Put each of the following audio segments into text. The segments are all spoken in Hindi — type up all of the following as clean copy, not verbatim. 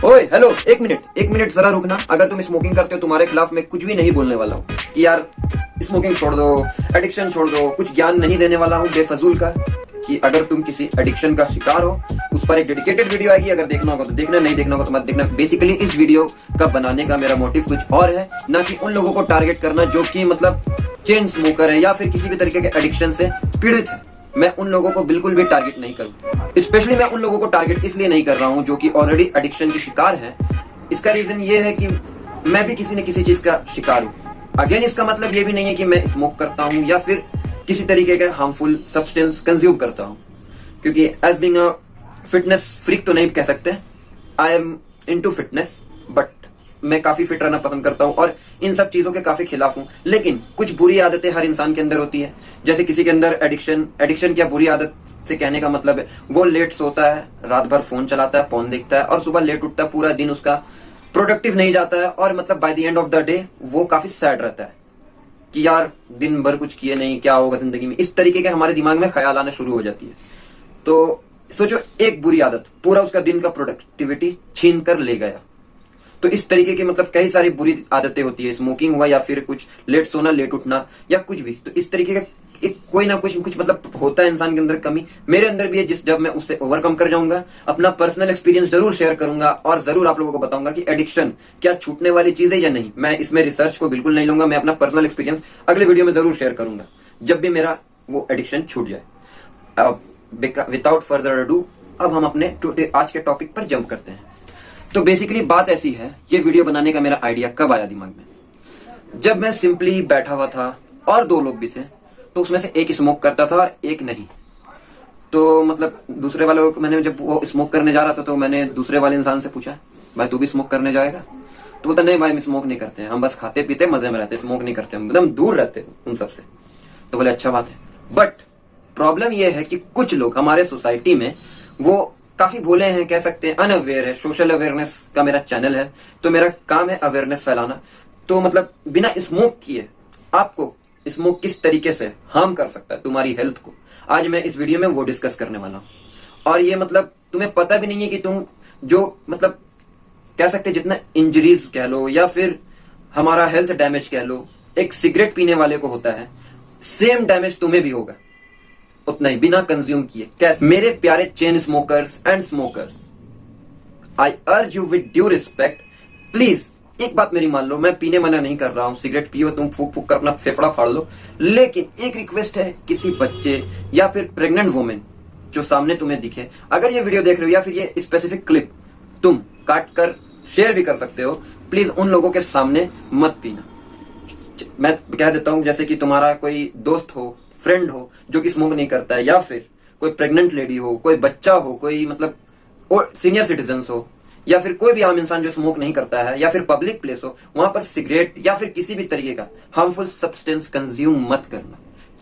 ओए हेलो, एक मिनट जरा रुकना। अगर तुम स्मोकिंग करते हो तुम्हारे खिलाफ मैं कुछ भी नहीं बोलने वाला हूँ कि यार स्मोकिंग छोड़ दो, एडिक्शन छोड़ दो। कुछ ज्ञान नहीं देने वाला हूँ बेफजूल का कि अगर तुम किसी एडिक्शन का शिकार हो उस पर एक डेडिकेटेड वीडियो आएगी। अगर देखना होगा तो देखना, नहीं देखना होगा तो मत देखना। बेसिकली इस वीडियो का बनाने का मेरा मोटिव कुछ और है, ना कि उन लोगों को टारगेट करना जो कि मतलब चेन स्मोकर है या फिर किसी भी तरीके के एडिक्शन से पीड़ित है। मैं उन लोगों को बिल्कुल भी टारगेट नहीं करूँ। स्पेशली मैं उन लोगों को टारगेट इसलिए नहीं कर रहा हूँ जो कि ऑलरेडी एडिक्शन के शिकार हैं। इसका रीजन ये है कि मैं भी किसी न किसी चीज का शिकार हूँ। अगेन इसका मतलब ये भी नहीं है कि मैं स्मोक करता हूँ या फिर किसी तरीके का हार्मफुल सब्सटेंस कंज्यूम करता हूँ, क्योंकि as being a fitness freak तो नहीं कह सकते। I am into fitness, but मैं काफी फिट रहना पसंद करता हूँ और इन सब चीजों के काफी खिलाफ हूँ। लेकिन कुछ बुरी आदतें हर इंसान के अंदर होती है। जैसे किसी के अंदर एडिक्शन क्या बुरी आदत से कहने का मतलब है वो लेट सोता है, रात भर फोन चलाता है, फोन देखता है और सुबह लेट उठता है। पूरा दिन उसका प्रोडक्टिव नहीं जाता है और मतलब by the end of the day वो काफी सैड रहता है कि यार दिन भर कुछ किए नहीं, क्या होगा जिंदगी में। इस तरीके के हमारे दिमाग में ख्याल आना शुरू हो जाती है। तो सोचो, एक बुरी आदत पूरा उसका दिन का प्रोडक्टिविटी छीन कर ले गया। तो इस तरीके की मतलब कई सारी बुरी आदतें होती है, स्मोकिंग हुआ या फिर कुछ लेट सोना, लेट उठना या कुछ भी। तो इस तरीके का एक कोई ना कुछ मतलब होता है इंसान के अंदर कमी। मेरे अंदर भी है, जब मैं उससे ओवरकम कर जाऊंगा अपना पर्सनल एक्सपीरियंस जरूर शेयर करूंगा और जरूर आप लोगों को बताऊंगा कि एडिक्शन क्या छूटने वाली चीज है या नहीं। मैं इसमें रिसर्च को बिल्कुल नहीं लूंगा। मैं अपना पर्सनल एक्सपीरियंस अगले वीडियो में जरूर शेयर करूंगा जब भी मेरा वो एडिक्शन छूट जाए। विदाउट फर्दर अडू अब हम अपने आज के टॉपिक पर जंप करते हैं। तो बेसिकली बात ऐसी है, ये वीडियो बनाने का मेरा आइडिया कब आया दिमाग में? जब मैं सिंपली बैठा हुआ था और दो लोग भी थे, तो उसमें से एक स्मोक करता था और एक नहीं। तो मतलब दूसरे वाले को मैंने, जब वो स्मोक करने जा रहा था तो मैंने दूसरे वाले इंसान से पूछा, भाई तू भी स्मोक करने जाएगा? तो बोलता नहीं भाई, हम स्मोक नहीं करते हैं, हम बस खाते पीते मजे में रहते, स्मोक नहीं करते, हम एकदम दूर रहते उन सबसे। तो बोले अच्छा बात है। बट प्रॉब्लम यह है कि कुछ लोग हमारे सोसाइटी में वो काफी भोले हैं, कह सकते हैं अनअवेयर है। सोशल अवेयरनेस का मेरा चैनल है, तो मेरा काम है अवेयरनेस फैलाना। तो मतलब बिना स्मोक किए आपको स्मोक किस तरीके से हार्म कर सकता है तुम्हारी हेल्थ को, आज मैं इस वीडियो में वो डिस्कस करने वाला हूं। और ये मतलब तुम्हें पता भी नहीं है कि तुम जो मतलब कह सकते जितना इंजरीज कह लो या फिर हमारा हेल्थ डैमेज कह लो, एक सिगरेट पीने वाले को होता है, सेम डैमेज तुम्हें भी होगा उतना ही बिना कंज्यूम किए। कैसे? मेरे प्यारे chain smokers and smokers, I urge you with due respect, please एक बात मेरी मान लो। मैं पीने मना नहीं कर रहा हूं, सिगरेट पियो, तुम फूक फूक कर अपना फेफड़ा फाड़ लो। लेकिन एक रिक्वेस्ट है, किसी बच्चे या फिर प्रेग्नेंट वुमेन जो सामने तुम्हें दिखे, अगर ये वीडियो देख रहे हो या फिर ये स्पेसिफिक क्लिप तुम काट कर शेयर भी कर सकते हो, प्लीज उन लोगों के सामने मत पीना। मैं कह देता हूं, जैसे कि तुम्हारा कोई दोस्त हो, फ्रेंड हो जो कि स्मोक नहीं करता है, या फिर कोई प्रेग्नेंट लेडी हो, कोई बच्चा हो, कोई मतलब और सीनियर सिटीजन हो, या फिर कोई भी आम इंसान जो स्मोक नहीं करता है, या फिर पब्लिक प्लेस हो, वहां पर सिगरेट या फिर किसी भी तरीके का हार्मफुल सब्सटेंस कंज्यूम मत करना।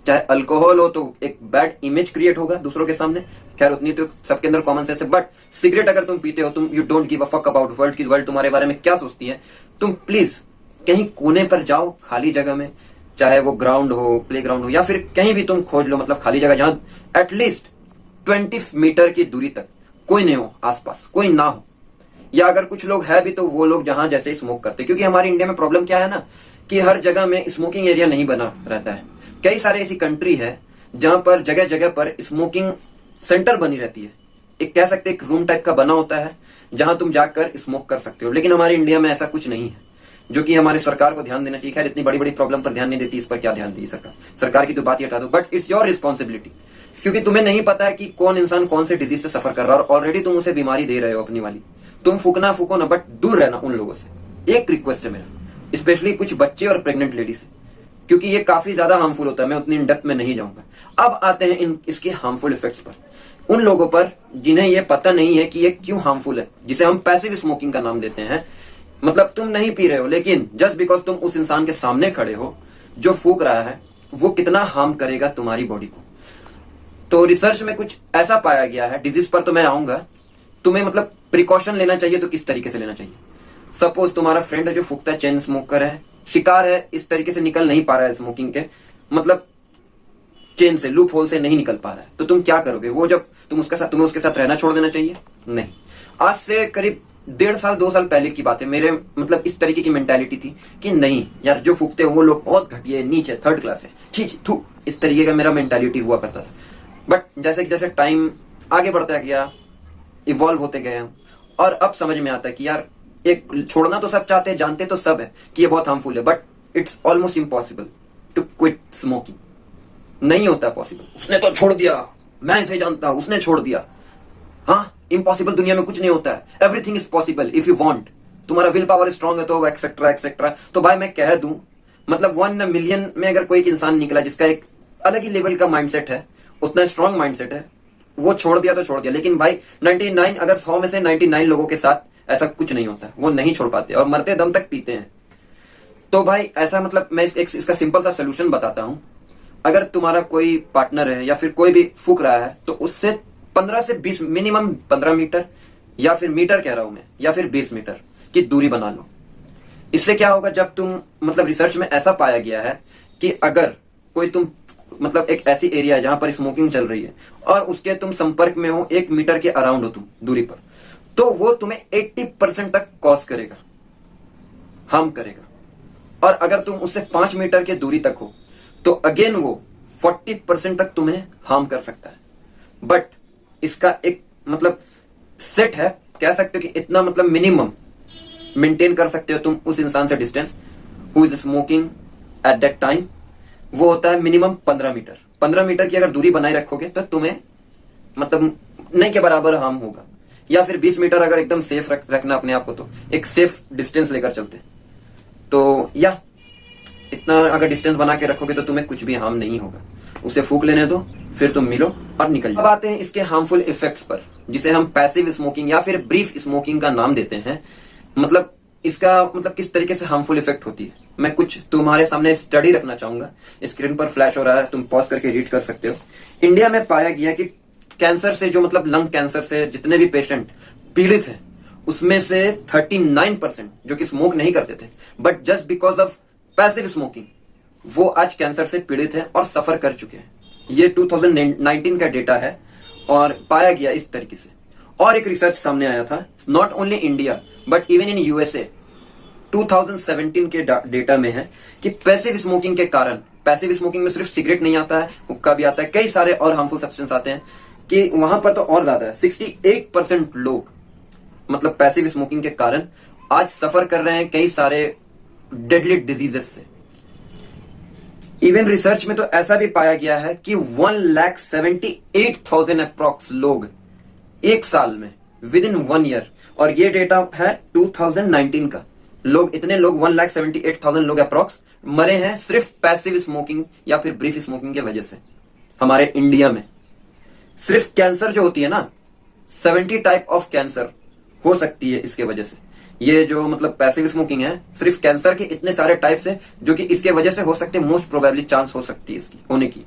चाहे अल्कोहल हो तो एक बैड इमेज क्रिएट होगा दूसरों के सामने, खैर उतनी तो सबके अंदर कॉमन सेंस है। बट सिगरेट अगर तुम पीते हो, तुम you don't give a fuck about world की वर्ल्ड तुम्हारे बारे में क्या सोचती है। तुम प्लीज कहीं कोने पर जाओ, खाली जगह में, चाहे वो ग्राउंड हो, प्ले ग्राउंड हो, या फिर कहीं भी तुम खोज लो मतलब खाली जगह जहां एटलीस्ट 20 मीटर की दूरी तक कोई नहीं हो, आसपास कोई ना हो। या अगर कुछ लोग है भी तो वो लोग जहां जैसे स्मोक करते, क्योंकि हमारी इंडिया में प्रॉब्लम क्या है ना कि हर जगह में स्मोकिंग एरिया नहीं बना रहता है। कई सारे ऐसी कंट्री है जहां पर जगह जगह पर स्मोकिंग सेंटर बनी रहती है। एक कह सकते एक रूम टाइप का बना होता है जहां तुम जाकर स्मोक कर सकते हो। लेकिन हमारी इंडिया में ऐसा कुछ नहीं है, जो कि हमारी सरकार को ध्यान देना चाहिए। खैर इतनी बड़ी बड़ी प्रॉब्लम पर ध्यान नहीं देती, इस पर क्या ध्यान दी सरकार की तो बात ही हटा दो। बट इट्स योर रिस्पॉन्सिबिलिटी, क्योंकि तुम्हें नहीं पता है कि कौन इंसान कौन से डिजीज से सफर कर रहा है और ऑलरेडी तुम उसे बीमारी दे रहे हो अपनी वाली। तुम फूकना फूको ना, बट दूर रहना उन लोगों से। एक रिक्वेस्ट है मेरा, स्पेशली कुछ बच्चे और प्रेग्नेंट लेडी से, क्योंकि ये काफी ज्यादा हार्मफुल होता है। मैं उतनी इन डेप्थ में नहीं जाऊंगा। अब आते हैं इसके हार्मफुल इफेक्ट्स पर, उन लोगों पर जिन्हें ये पता नहीं है कि ये क्यों हार्मफुल है, जिसे हम पैसिव स्मोकिंग का नाम देते हैं। मतलब तुम नहीं पी रहे हो, लेकिन जस्ट बिकॉज तुम उस इंसान के सामने खड़े हो जो फूक रहा है, वो कितना हार्म करेगा तुम्हारी बॉडी को। तो रिसर्च में कुछ ऐसा पाया गया है, डिजीज पर तो मैं आऊंगा, तुम्हें मतलब प्रिकॉशन लेना चाहिए तो किस तरीके से लेना चाहिए। सपोज तुम्हारा फ्रेंड है जो फूकता है, चेन स्मोकर है, शिकार है, इस तरीके से निकल नहीं पा रहा है स्मोकिंग के मतलब चेन से, लूप होल से नहीं निकल पा रहा है, तो तुम क्या करोगे? वो जब तुम्हें उसके साथ रहना छोड़ देना चाहिए? नहीं। आज से करीब 1.5 साल 2 साल पहले की बात है, मेरे मतलब इस तरीके की मेंटालिटी थी कि नहीं यार, जो फूकते हैं वो लोग बहुत घटिया है, नीचे थर्ड क्लास है, छी छी थू, इस तरीके का मेरा मेंटालिटी हुआ करता था। बट जैसे जैसे टाइम आगे बढ़ता गया, इवॉल्व होते गए हम, और अब समझ में आता है कि यार एक छोड़ना तो सब चाहते हैं, जानते तो सब है कि ये बहुत हार्मफुल है, but it's almost impossible to quit smoking. नहीं होता पॉसिबल। उसने तो छोड़ दिया, मैं इसे जानता हूं, उसने छोड़ दिया। हाँ, इम्पॉसिबल दुनिया में कुछ नहीं होता है। Everything is possible if you want. तुम्हारा विल पावर स्ट्रांग है तो एक्सेट्रा एक्सेट्रा। तो भाई मैं कह दूं, मतलब 1 मिलियन में अगर कोई एक इंसान निकला जिसका एक अलग ही लेवल का माइंडसेट है, उतना स्ट्रांग माइंडसेट है, वो छोड़ दिया तो छोड़ दिया। लेकिन भाई 99 अगर 100 में से 99 लोगों के साथ ऐसा कुछ नहीं होता, वो नहीं छोड़ पाते और मरते दम तक पीते हैं। तो भाई ऐसा मतलब मैं इसका सिंपल सा सोल्यूशन बताता हूं। अगर तुम्हारा कोई पार्टनर है या फिर कोई भी फूक रहा है तो उससे 15 से 20 मिनिमम 15 मीटर या फिर मीटर कह रहा हूं मैं, या फिर 20 मीटर की दूरी बना लो। इससे क्या होगा, जब तुम मतलब रिसर्च में ऐसा पाया गया है कि अगर कोई तुम मतलब एक ऐसी एरिया है जहां पर स्मोकिंग चल रही है और उसके तुम संपर्क में हो 1 मीटर के अराउंड हो तुम दूरी पर, तो वो तुम्हें 80% तक कॉज करेगा, हार्म करेगा। और अगर तुम उससे 5 मीटर की दूरी तक हो तो अगेन वो 40% तक तुम्हें हार्म कर सकता है। बट इसका एक मतलब सेट है, कह सकते हो कि इतना मतलब मिनिमम मेंटेन कर सकते हो तुम उस इंसान से distance who is smoking at that time. वो होता है मिनिमम 15 मीटर। 15 मीटर की अगर दूरी बनाए रखोगे तो तुम्हें मतलब नहीं के बराबर हार्म होगा। या फिर 20 मीटर अगर एकदम सेफ रखना अपने आप को, तो एक सेफ डिस्टेंस लेकर चलते। तो या इतना अगर डिस्टेंस बना के रखोगे तो तुम्हें कुछ भी हार्म नहीं होगा। उसे फूक लेने दो, फिर तुम मिलो और निकल जाओ। अब आते हैं इसके हार्मफुल इफेक्ट्स पर, जिसे हम पैसिव स्मोकिंग या फिर ब्रीफ स्मोकिंग का नाम देते हैं। मतलब इसका मतलब किस तरीके से हार्मफुल इफेक्ट होती है, मैं कुछ तुम्हारे सामने स्टडी रखना चाहूंगा। स्क्रीन पर फ्लैश हो रहा है, तुम पॉज करके रीड कर सकते हो। इंडिया में पाया गया कि कैंसर से, जो मतलब लंग कैंसर से जितने भी पेशेंट पीड़ित हैं, उसमें से 39% जो कि स्मोक नहीं करते थे, but just because of passive smoking, वो आज कैंसर से पीड़ित हैं और सफर कर चुके हैं। ये 2019 का डेटा है और पाया गया इस तरीके से। और एक रिसर्च सामने आया था, not only India but even in USA, 2017 के डेटा में है कि पैसिव स्मोकिंग के कारण, पैसिव स्मोकिंग में सिर्फ सिगरेट नहीं आता है, हुक्का भी आता है, कई सारे और हार्मफुल सब्सटेंस आते हैं, कि वहां पर तो और ज्यादा है। 68% लोग मतलब पैसिव स्मोकिंग के कारण आज सफर कर रहे हैं कई सारे डेडली डिजीजेस से। इवन रिसर्च में तो ऐसा भी पाया गया है कि 1,78,000 अप्रॉक्स लोग एक साल में, विद इन 1 ईयर, और ये डेटा है 2019 का, लोग इतने लोग 1,78,000 लोग अप्रॉक्स मरे हैं सिर्फ पैसिव स्मोकिंग या फिर ब्रीफ स्मोकिंग की वजह से हमारे इंडिया में। सिर्फ कैंसर जो होती है ना, 70 टाइप ऑफ कैंसर हो सकती है इसके वजह से। ये जो मतलब पैसिव स्मोकिंग है, सिर्फ कैंसर के इतने सारे टाइप्स है जो कि इसके वजह से हो सकते हैं, मोस्ट प्रोबेबली चांस हो सकती है इसकी होने की।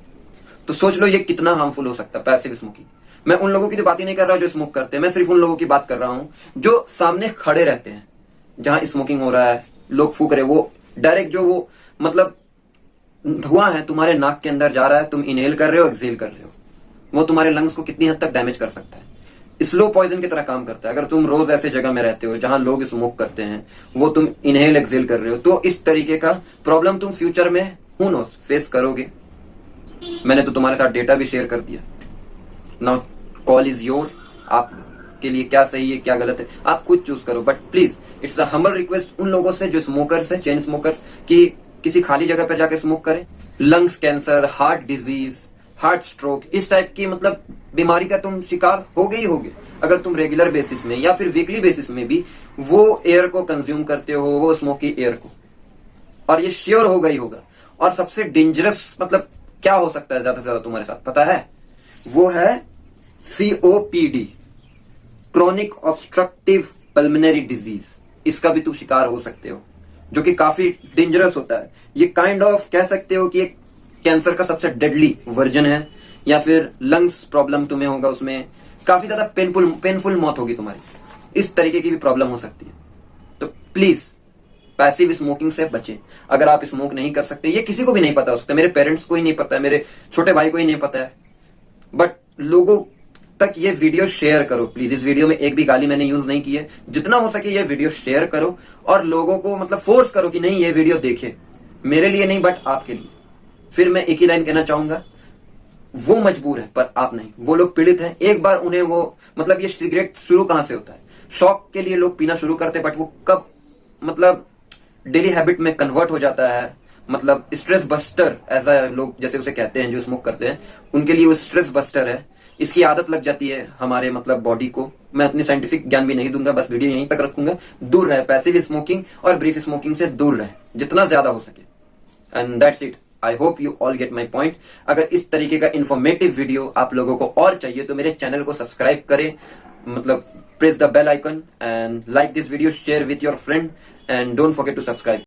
तो सोच लो ये कितना हार्मफुल हो सकता है पैसिव स्मोकिंग। मैं उन लोगों की तो बात ही नहीं कर रहा जो स्मोक करते हैं, मैं सिर्फ उन लोगों की बात कर रहा हूं जो सामने खड़े रहते हैं, जहां स्मोकिंग हो रहा है, लोग फूक रहे, वो डायरेक्ट जो वो मतलब धुआं है तुम्हारे नाक के अंदर जा रहा है, तुम इनहेल कर रहे हो, एक्सेल कर रहे हो, वो तुम्हारे लंग्स को कितनी हद तक डैमेज कर सकता है। स्लो पॉइजन की तरह काम करता है। अगर तुम रोज ऐसे जगह में रहते हो जहां लोग स्मोक करते हैं, वो तुम इनहेल एक्सेल कर रहे हो, तो इस तरीके का प्रॉब्लम तुम फ्यूचर में हू नोस फेस करोगे। मैंने तो तुम्हारे साथ डेटा भी शेयर कर दिया। नाउ कॉल इज योर, आपके लिए क्या सही है क्या गलत है आप खुद चूज करो। But please it's a humble request उन लोगों से जो स्मोकर्स है, चेन स्मोकर्स, कि किसी खाली जगह पर जाके स्मोक करें। Lungs cancer, heart disease, heart stroke, इस टाइप की मतलब बीमारी का तुम शिकार हो गए ही होगे अगर तुम रेगुलर बेसिस में या फिर वीकली बेसिस में भी वो एयर को कंज्यूम करते हो, वो स्मोकी एयर को, और ये श्योर होगा ही होगा। और सबसे डेंजरस मतलब क्या हो सकता है ज्यादा से ज्यादा तुम्हारे साथ पता है, वो है COPD, chronic obstructive pulmonary disease. इसका भी तुम शिकार हो सकते हो, जो कि काफी डेंजरस होता है। ये काइंड ऑफ कह सकते हो कि एक कैंसर का सबसे डेडली वर्जन है। या फिर लंग्स प्रॉब्लम तुम्हें होगा, उसमें काफी ज्यादा पेनफुल मौत होगी तुम्हारी, इस तरीके की भी प्रॉब्लम हो सकती है। तो प्लीज पैसिव स्मोकिंग से बचें। अगर आप स्मोक नहीं कर सकते, ये किसी को भी नहीं पता हो सकता, मेरे पेरेंट्स को ही नहीं पता है, मेरे छोटे भाई को ही नहीं पता है, बट लोगों तक ये वीडियो शेयर करो प्लीज। इस वीडियो में एक भी गाली मैंने यूज नहीं की है। जितना हो सके ये वीडियो शेयर करो और लोगों को मतलब फोर्स करो कि नहीं ये वीडियो देखे, मेरे लिए नहीं बट आपके लिए। फिर मैं एक ही लाइन कहना चाहूंगा, वो मजबूर है पर आप नहीं। वो लोग पीड़ित हैं, एक बार उन्हें वो मतलब ये सिगरेट शुरू कहां से होता है, शौक के लिए लोग पीना शुरू करते हैं, बट वो कब मतलब डेली हैबिट में कन्वर्ट हो जाता है। मतलब स्ट्रेस बस्टर ऐसा लोग जैसे उसे कहते हैं जो स्मोक करते हैं, उनके लिए वो स्ट्रेस बस्टर है। इसकी आदत लग जाती है हमारे मतलब बॉडी को। मैं अपनी साइंटिफिक ज्ञान भी नहीं दूंगा, बस वीडियो यहीं तक रखूंगा। दूर रहे पैसिव स्मोकिंग और ब्रीफ स्मोकिंग से, दूर रहे जितना ज्यादा हो सके। And that's it. I hope you all get my point. अगर इस तरीके का इन्फॉर्मेटिव वीडियो आप लोगों को और चाहिए तो मेरे चैनल को सब्सक्राइब करें, मतलब press the bell icon and like this video, share with your friend and don't forget to subscribe.